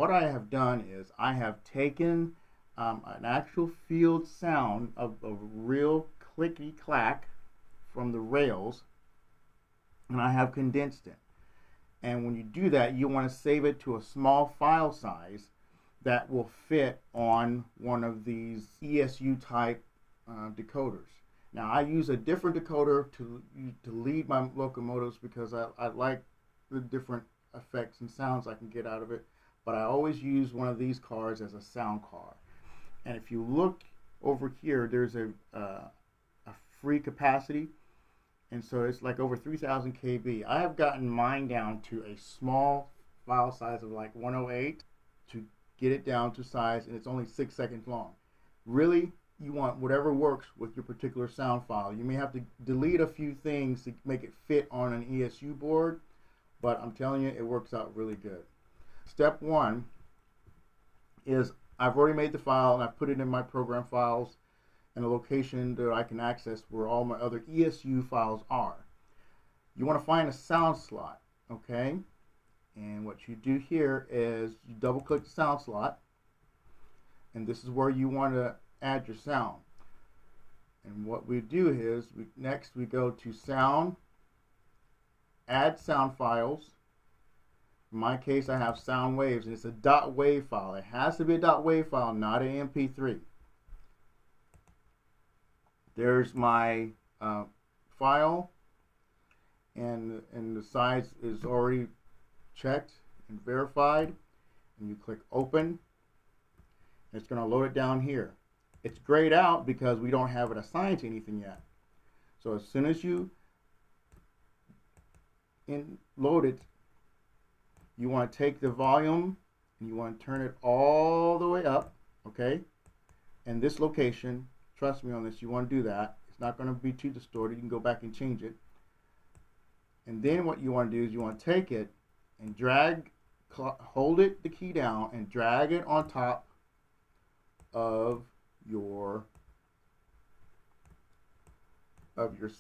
what I have done is I have taken an actual field sound of a real clicky clack from the rails, and I have condensed it. And when you do that, you want to save it to a small file size that will fit on one of these ESU type decoders. Now I use a different decoder to lead my locomotives because I like the different effects and sounds I can get out of it, but I always use one of these cards as a sound card. And if you look over here, there's a free capacity, and so it's like over 3,000 KB. I have gotten mine down to a small file size of like 108 to get it down to size, and it's only 6 seconds long. Really, you want whatever works with your particular sound file. You may have to delete a few things to make it fit on an ESU board, but I'm telling you, it works out really good. Step one is I've already made the file and I've put it in my program files and a location that I can access where all my other ESU files are. You want to find a sound slot, okay? And what you do here is you double click the sound slot, and this is where you want to add your sound. And what we do is next we go to sound, add sound files. In my case, I have sound waves, and it's a .wav file. It has to be a .wav file, not an MP3. There's my file, and the size is already checked and verified. And you click open. It's going to load it down here. It's grayed out because we don't have it assigned to anything yet. So as soon as you load it, you want to take the volume and you want to turn it all the way up, okay? And this location, trust me on this, you want to do that. It's not going to be too distorted. You can go back and change it. And then what you want to do is you want to take it and hold the key down and drag it on top of your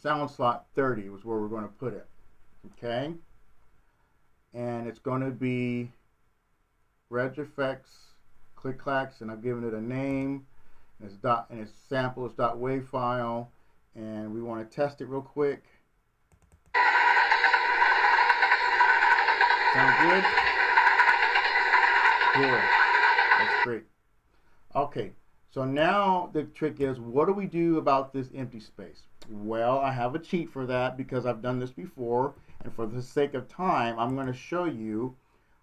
sound slot 30 was where we're going to put it, okay? And it's going to be RegGFX click clacks, and I've given it a name, and its sample is .wav file, and we want to test it real quick. Sound good? Cool. That's great. Okay, so now the trick is, what do we do about this empty space? Well, I have a cheat for that because I've done this before, and for the sake of time, I'm going to show you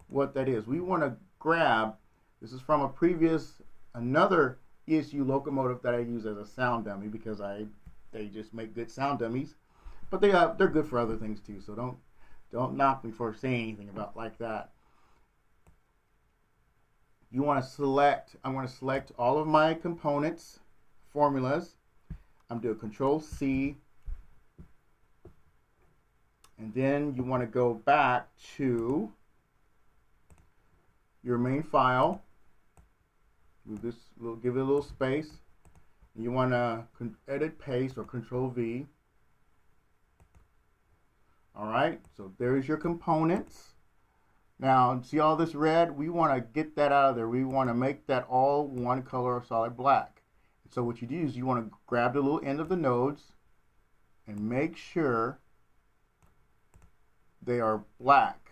what that is. We want to grab, this is from another ESU locomotive that I use as a sound dummy because they just make good sound dummies, but they're good for other things too. So don't knock me for saying anything about like that. You want to select, I'm going to select all of my components, formulas. I'm doing Control C, and then you want to go back to your main file. Move this, give it a little space. You want to edit paste or Control V. All right, so there's your components. Now, see all this red? We want to get that out of there. We want to make that all one color of solid black. So what you do is you want to grab the little end of the nodes and make sure they are black,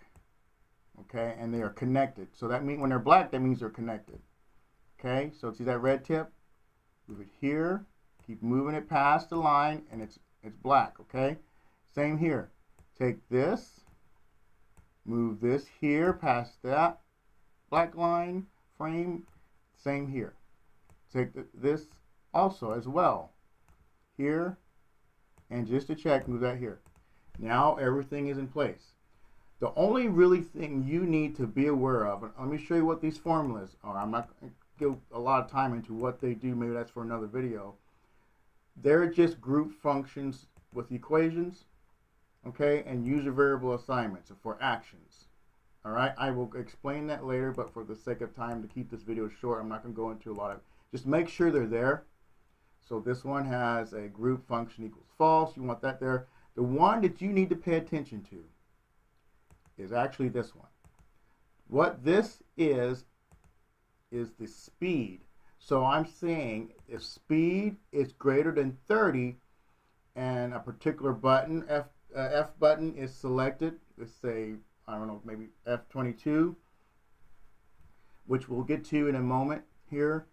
okay, and they are connected. So that means when they're black, that means they're connected. Okay, so see that red tip? Move it here, keep moving it past the line, and it's black, okay? Same here. Take this, move this here past that black line frame, same here. Take this also as well here, and just to check, move that here. Now everything is in place. The only really thing you need to be aware of, and let me show you what these formulas are. I'm not going to give a lot of time into what they do. Maybe that's for another video. They're just group functions with equations, okay, and user variable assignments for actions. All right, I will explain that later, but for the sake of time to keep this video short, I'm not going to go into a lot of, just make sure they're there. So this one has a group function equals false. You want that there. The one that you need to pay attention to is actually this one. What this is is the speed. So I'm saying if speed is greater than 30 and a particular button, F button is selected, let's say, I don't know, maybe F22, which we'll get to in a moment here.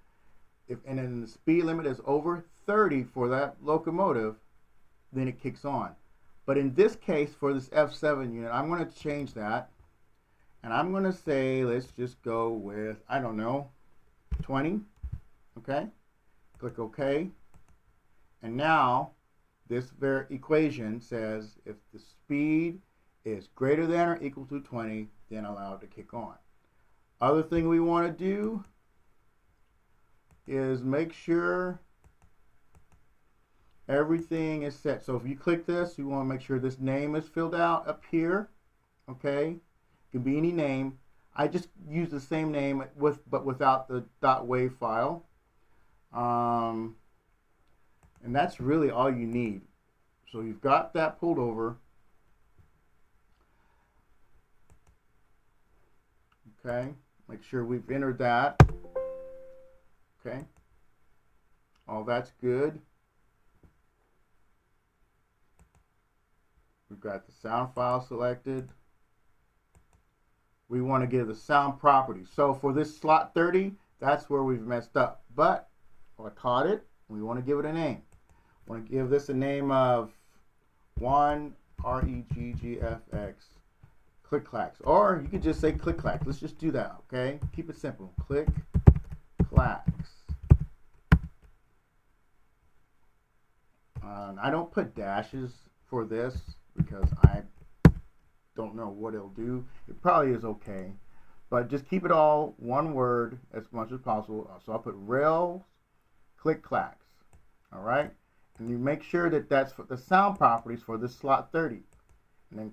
And then the speed limit is over 30 for that locomotive, then it kicks on. But in this case, for this F7 unit, I'm going to change that. And I'm going to say, let's just go with, I don't know, 20. Okay? Click OK. And now, this equation says if the speed is greater than or equal to 20, then allow it to kick on. Other thing we want to do is make sure everything is set. So if you click this, you want to make sure this name is filled out up here. Okay? It can be any name. I just use the same name but without the .wav file. And that's really all you need. So you've got that pulled over. Okay? Make sure we've entered that. Okay? All that's good. We've got the sound file selected. We want to give the sound properties. So for this slot 30, that's where we've messed up. But I caught it. We want to give it a name. We want to give this a name of 1 RegGFX click clacks. Or you could just say click clacks. Let's just do that, okay? Keep it simple. Click clacks. I don't put dashes for this because I don't know what it'll do. It probably is okay, but just keep it all one word as much as possible. So I'll put rails click clacks. All right, and you make sure that that's for the sound properties for this slot 30, and then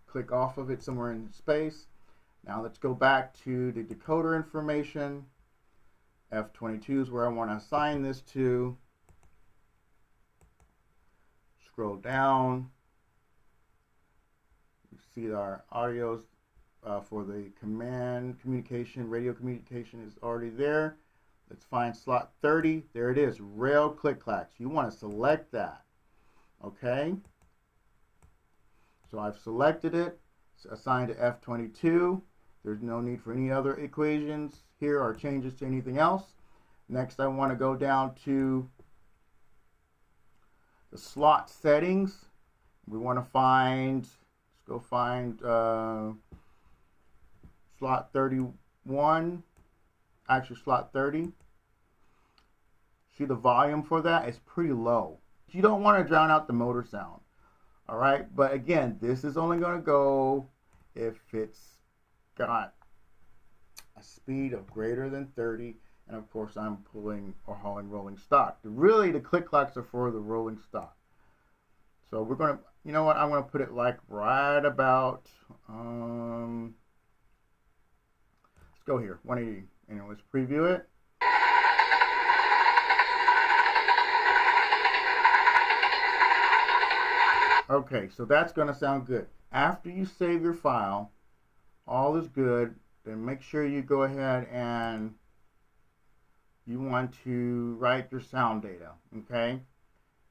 click off of it somewhere in space. Now let's go back to the decoder information. F22 is where I want to assign this to. Scroll down. You see our audios for the command communication, radio communication is already there. Let's find slot 30. There it is, rail click clacks. You want to select that. Okay. So I've selected it. It's assigned to F22. There's no need for any other equations here or changes to anything else. Next, I want to go down to the slot settings. We want to find, let's go find slot 31, actually slot 30. See the volume for that is pretty low. You don't want to drown out the motor sound. All right, but again, this is only going to go if it's got a speed of greater than 30, and of course I'm pulling or hauling rolling stock. Really, the click clacks are for the rolling stock. So we're going to, you know what, I'm going to put it like right about, let's go here, 180, and let's preview it. Okay, so that's going to sound good. After you save your file, all is good. Then make sure you go ahead and you want to write your sound data, okay?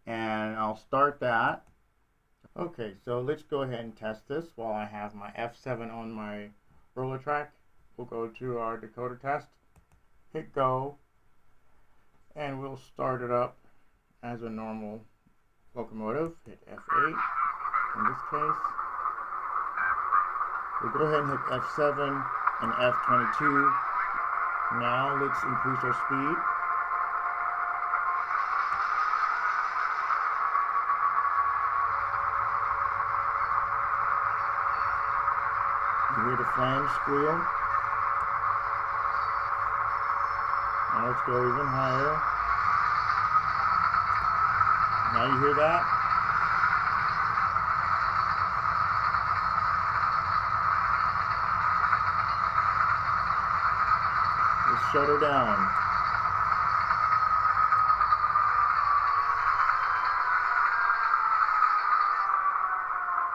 And I'll start that. Okay, so let's go ahead and test this while I have my F7 on my roller track. We'll go to our decoder test, hit go, and we'll start it up as a normal locomotive. Hit F8 in this case. We'll go ahead and hit F7 and F22. Now let's increase our speed. You hear the flames squeal. Now let's go even higher. Now you hear that? Let's shut her down.